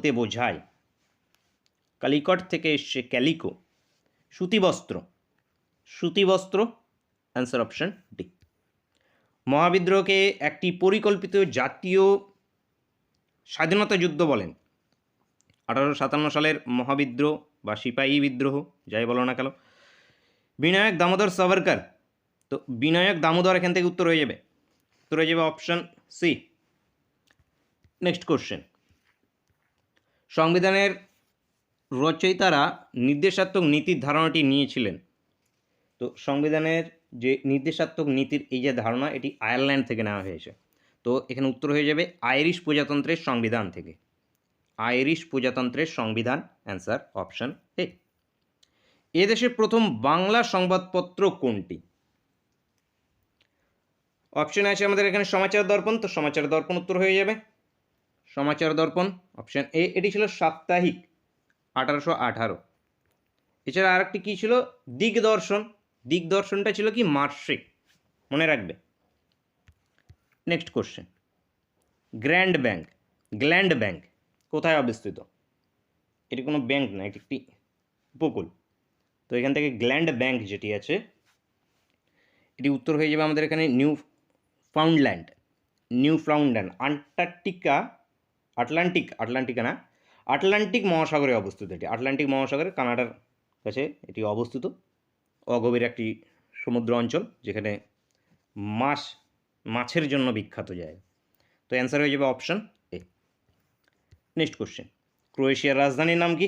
বলতে বোঝায়? কালিকট থেকে এসছে ক্যালিকো। সুতিবস্ত্র, সুতিবস্ত্র, অ্যান্সার অপশন ডি। মহাবিদ্রোহকে একটি পরিকল্পিত জাতীয় স্বাধীনতা যুদ্ধ বলেন। 1857 সালের মহাবিদ্রোহ বা সিপাহী বিদ্রোহ যাই বলো না কেন। বিনায়ক দামোদর সাভারকর, তো বিনায়ক দামোদর এখান থেকে উত্তর হয়ে যাবে, উত্তর হয়ে যাবে অপশন সি। নেক্সট কোশ্চেন, সংবিধানের রচয়িতারা নির্দেশাত্মক নীতির ধারণাটি নিয়েছিলেন। তো সংবিধানের যে নির্দেশাত্মক নীতির এই যে ধারণা, এটি আয়ারল্যান্ড থেকে নেওয়া হয়েছে। তো এখানে উত্তর হয়ে যাবে আইরিশ প্রজাতন্ত্রের সংবিধান থেকে, আইরিশ প্রজাতন্ত্রের সংবিধান, অ্যান্সার অপশন এ। এদেশের প্রথম বাংলা সংবাদপত্র কোনটি? অপশন আছে আমাদের এখানে সমাচার দর্পণ, তো সমাচার দর্পণ উত্তর হয়ে যাবে, সমাচার দর্পণ অপশন এ। এটি ছিল সাপ্তাহিক, 1818। এছাড়া আরেকটি কী ছিল, দিগদর্শন, দিগদর্শনটা ছিল কি মাসিক, মনে রাখবে। Next question, grand bank, gland bank কোথায় অবস্থিত? এটি কোনো ব্যাংক না, এটি একটি উপকূল। তো এখান থেকে গ্ল্যান্ড ব্যাংক যেটি আছে, এটি উত্তর হয়ে যাবে আমাদের এখানে নিউ ফাউন্ডল্যান্ড, নিউ ফাউন্ডল্যান্ড, আন্টার্কটিকা, আটলান্টিকা না, আটলান্টিক মহাসাগরে অবস্থিত। এটি আটলান্টিক মহাসাগরে কানাডার কাছে এটি অবস্থিত, অগভীর একটি সমুদ্র অঞ্চল যেখানে মাছের জন্য বিখ্যাত জায়গা। তো অ্যান্সার হয়ে যাবে অপশন এ। নেক্সট কোশ্চেন, ক্রোয়েশিয়ার রাজধানীর নাম কি?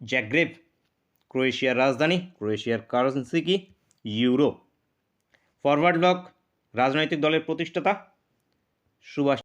জাগ্রেব ক্রোয়েশিয়ার রাজধানী। ক্রোয়েশিয়ার কারেন্সি কি? ইউরো। ফরওয়ার্ড ব্লক রাজনৈতিক দলের প্রতিষ্ঠাতা সুভাষ